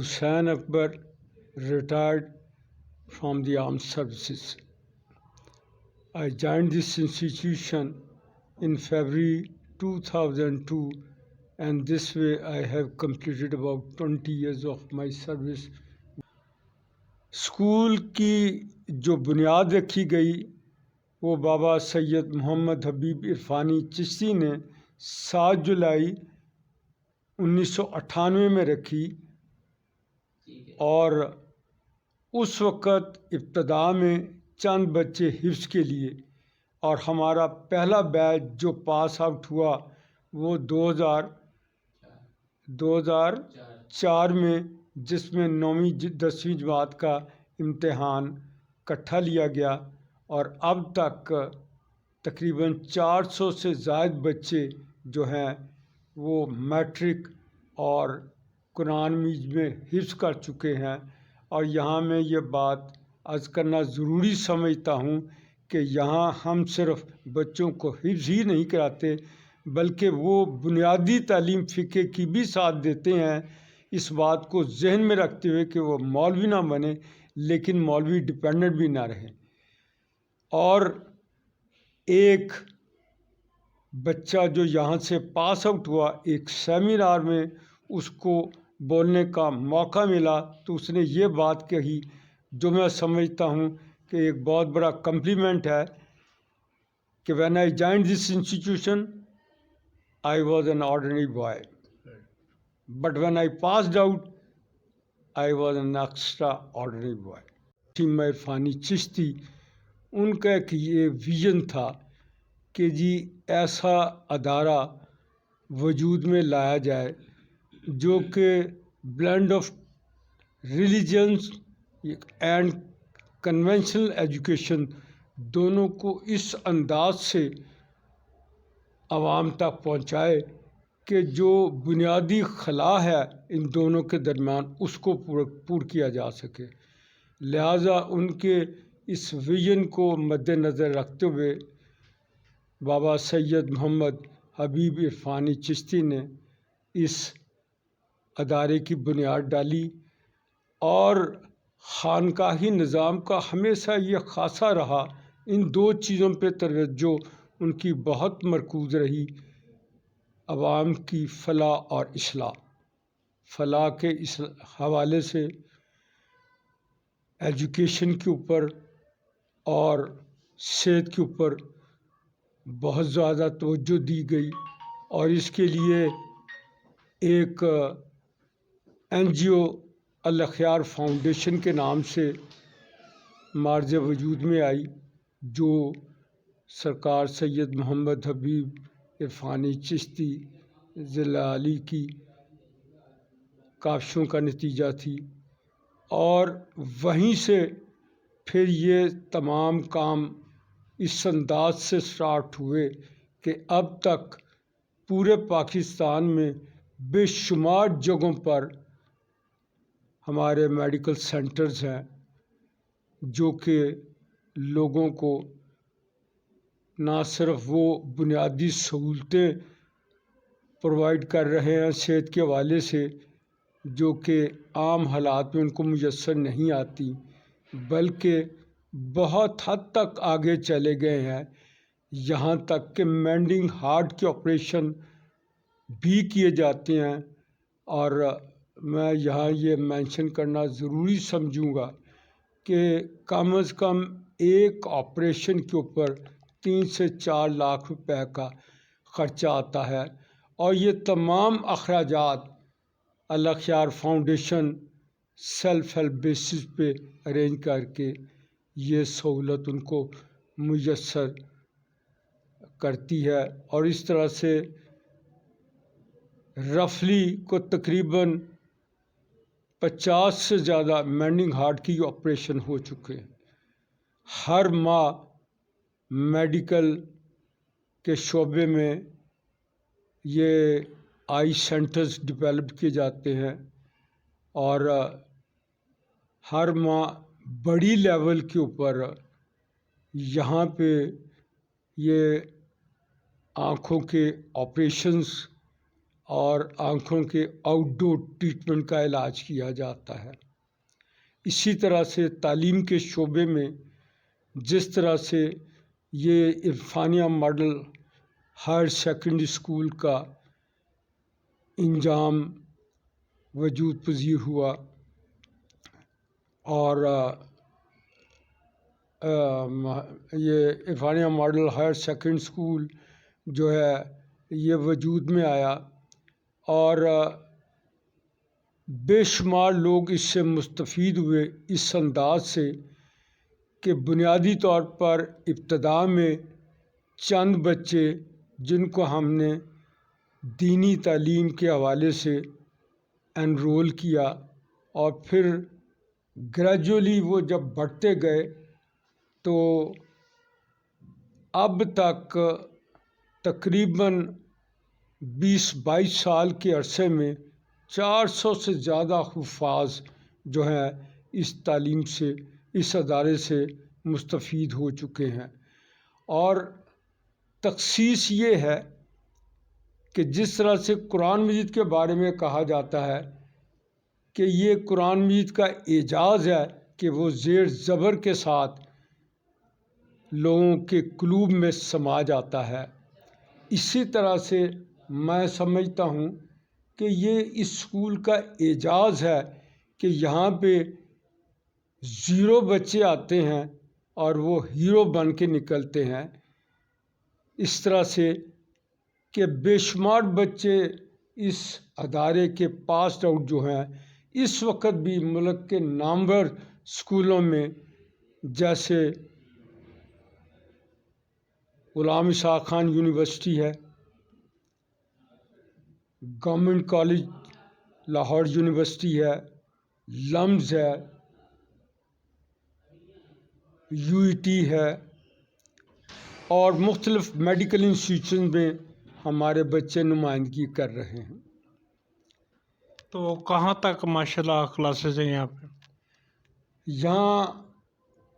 Hussain Akbar, retired from the armed services. I joined this institution in February 2002, and this way I have completed about 20 years of my service. School کی جو بنیاد رکھی گئی وہ بابا سید محمد حبیب عرفانی چشتی نے 7 جولائی 1998 میں رکھی، اور اس وقت ابتدا میں چند بچے حفظ کے لیے، اور ہمارا پہلا بیچ جو پاس آؤٹ ہوا وہ 2004 میں، جس میں 9ویں 10ویں جماعت کا امتحان اکٹھا لیا گیا، اور اب تک تقریباً 400 سے زائد بچے جو ہیں وہ میٹرک اور قرآن مجید میں حفظ کر چکے ہیں۔ اور یہاں میں یہ بات عرض کرنا ضروری سمجھتا ہوں کہ یہاں ہم صرف بچوں کو حفظ ہی نہیں کراتے بلکہ وہ بنیادی تعلیم فقہ کی بھی ساتھ دیتے ہیں، اس بات کو ذہن میں رکھتے ہوئے کہ وہ مولوی نہ بنے لیکن مولوی ڈپینڈنٹ بھی نہ رہے۔ اور ایک بچہ جو یہاں سے پاس آؤٹ ہوا، ایک سیمینار میں اس کو بولنے کا موقع ملا تو اس نے یہ بات کہی جو میں سمجھتا ہوں کہ ایک بہت بڑا کمپلیمنٹ ہے کہ when I joined this institution I was an ordinary boy, but when I passed out I was an extraordinary boy. Irfani Chishti ان کا ایک یہ ویژن تھا کہ جی ایسا ادارہ وجود میں لایا جائے جو کہ blend of religions and conventional education دونوں کو اس انداز سے عوام تک پہنچائے کہ جو بنیادی خلا ہے ان دونوں کے درمیان اس کو پور کیا جا سکے۔ لہٰذا ان کے اس ویژن کو مد نظر رکھتے ہوئے بابا سید محمد حبیب عرفانی چشتی نے اس ادارے کی بنیاد ڈالی، اور خانقاہی نظام کا ہمیشہ یہ خاصہ رہا، ان 2 چیزوں پہ توجہ ان کی بہت مرکوز رہی، عوام کی فلاح اور اصلاح۔ فلاح کے حوالے سے ایجوکیشن کے اوپر اور صحت کے اوپر بہت زیادہ توجہ دی گئی، اور اس کے لیے ایک NGO الاخیار فاؤنڈیشن کے نام سے معرض وجود میں آئی، جو سرکار سید محمد حبیب عرفانی چشتی ضلع علی کی کاوشوں کا نتیجہ تھی، اور وہیں سے پھر یہ تمام کام اس انداز سے سٹارٹ ہوئے کہ اب تک پورے پاکستان میں بے شمار جگہوں پر ہمارے میڈیکل سینٹرز ہیں جو کہ لوگوں کو نہ صرف وہ بنیادی سہولتیں پرووائڈ کر رہے ہیں صحت کے حوالے سے جو کہ عام حالات میں ان کو میسر نہیں آتی، بلکہ بہت حد تک آگے چلے گئے ہیں، یہاں تک کہ مینڈنگ ہارٹ کے آپریشن بھی کیے جاتے ہیں۔ اور میں یہاں یہ مینشن کرنا ضروری سمجھوں گا کہ کم از کم ایک آپریشن کے اوپر 3 سے 4 لاکھ روپے کا خرچہ آتا ہے، اور یہ تمام اخراجات الاخیار فاؤنڈیشن سیلف ہیلپ بیسس پہ ارینج کر کے یہ سہولت ان کو میسر کرتی ہے، اور اس طرح سے رفلی کو تقریباً 50 سے زیادہ مینڈنگ ہارٹ کی آپریشن ہو چکے ہیں۔ ہر ماہ میڈیکل کے شعبے میں یہ آئی سینٹرز ڈیولپ کیے جاتے ہیں، اور ہر ماہ بڑی لیول کے اوپر یہاں پہ یہ آنکھوں کے آپریشنز اور آنکھوں کے آؤٹ ڈور ٹریٹمنٹ کا علاج کیا جاتا ہے۔ اسی طرح سے تعلیم کے شعبے میں جس طرح سے یہ عرفانیہ ماڈل ہائر سیکنڈری اسکول کا انجام وجود پذیر ہوا اور یہ عرفانیہ ماڈل ہائر سیکنڈری اسکول جو ہے یہ وجود میں آیا اور بے شمار لوگ اس سے مستفید ہوئے اس انداز سے کہ بنیادی طور پر ابتدا میں چند بچے جن کو ہم نے دینی تعلیم کے حوالے سے انرول کیا اور پھر گریجولی وہ جب بڑھتے گئے تو اب تک تقریباً 20-22 سال کے عرصے میں 400 سے زیادہ حفاظ جو ہیں اس تعلیم سے اس ادارے سے مستفید ہو چکے ہیں۔ اور تخصیص یہ ہے کہ جس طرح سے قرآن مجید کے بارے میں کہا جاتا ہے کہ یہ قرآن مجید کا اعجاز ہے کہ وہ زیر زبر کے ساتھ لوگوں کے قلوب میں سما جاتا ہے، اسی طرح سے میں سمجھتا ہوں کہ یہ اس اسکول کا اعجاز ہے کہ یہاں پہ 0 بچے آتے ہیں اور وہ ہیرو بن کے نکلتے ہیں، اس طرح سے کہ بے شمار بچے اس ادارے کے پاسڈ آؤٹ جو ہیں اس وقت بھی ملک کے نامور اسکولوں میں جیسے غلام اسحاق خان یونیورسٹی ہے، گورنمنٹ کالج لاہور یونیورسٹی ہے، لمز ہے، UET ہے اور مختلف میڈیکل انسٹیٹیوشن میں ہمارے بچے نمائندگی کر رہے ہیں۔ تو کہاں تک ماشاء اللہ کلاسز ہیں یہاں پہ؟ یہاں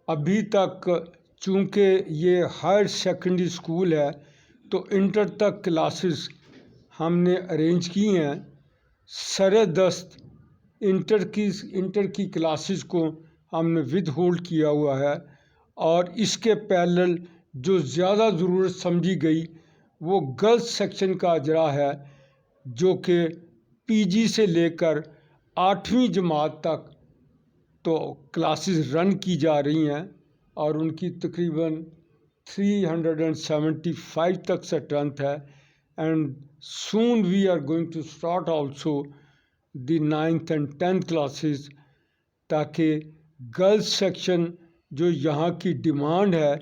ابھی تک چونکہ یہ ہائر سیکنڈری اسکول ہے تو انٹر تک کلاسز ہم نے ارینج کی ہیں۔ سر دست انٹر کی کلاسز کو ہم نے ود ہولڈ کیا ہوا ہے اور اس کے پیرلل جو زیادہ ضرورت سمجھی گئی وہ گرلز سیکشن کا اجرا ہے جو کہ PG سے لے کر 8ویں جماعت تک تو کلاسز رن کی جا رہی ہیں اور ان کی تقریباً 375 تک اسٹرینتھ ہے and soon we are going to start also the 9th and 10th classes تاکہ گرلز سیکشن جو یہاں کی ڈیمانڈ ہے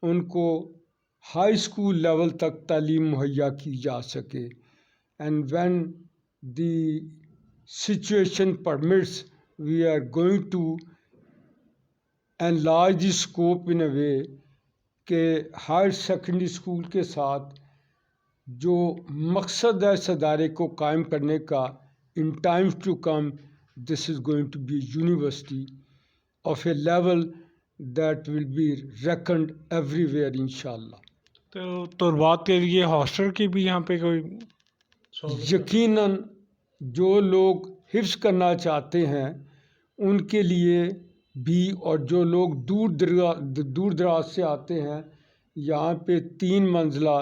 ان کو ہائی اسکول لیول تک تعلیم مہیا کی جا سکے and when the situation permits we are going to enlarge the scope in a way کہ ہائر سیکنڈری اسکول کے ساتھ جو مقصد ہے اس ادارے کو قائم کرنے کا in times to come this is going to be a university of a level that will be reckoned everywhere انشاءاللہ۔ تو طلباء کے لیے ہاسٹل کی بھی یہاں پہ کوئی یقیناً جو لوگ حفظ کرنا چاہتے ہیں ان کے لیے بھی اور جو لوگ دور دراز سے آتے ہیں یہاں پہ 3 منزلہ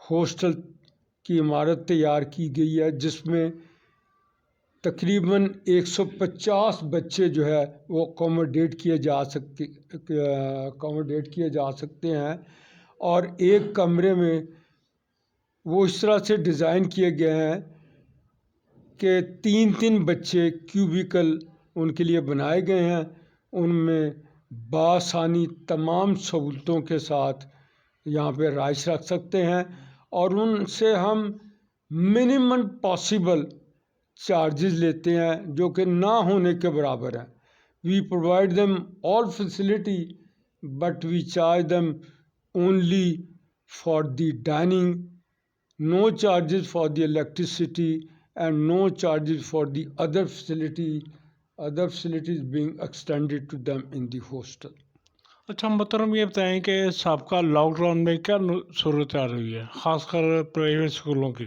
ہاسٹل کی عمارت تیار کی گئی ہے جس میں تقریباً 150 بچے جو ہے وہ اکوموڈیٹ کیے جا سکتے ہیں اور ایک کمرے میں وہ اس طرح سے ڈیزائن کیے گئے ہیں کہ 3 بچے کیوبیکل ان کے لیے بنائے گئے ہیں، ان میں بآسانی تمام سہولتوں کے ساتھ یہاں پہ رہائش رکھ سکتے ہیں اور ان سے ہم منیمم پاسبل چارجز لیتے ہیں جو کہ نہ ہونے کے برابر ہیں۔ We provide them all facility but we charge them only for the dining, no charges for the electricity and no charges for the other facilities being extended to them in the hostel. اچھا محترم یہ بتائیں کہ سابقہ lock down میں کیا صورت آ رہی ہے خاص کر پرائیویٹ اسکولوں کی؟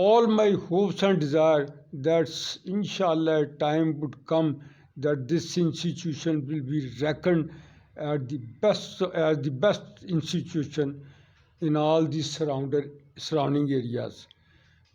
all my hopes and desire that inshallah time would come that this institution will be reckoned as the best institution in all the surrounding areas.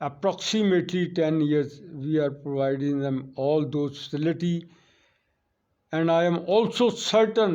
approximately 10 years we are providing them all those facility, and I am also certain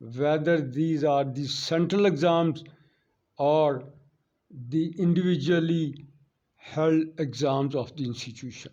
whether these are the central exams or the individually held exams of the institution.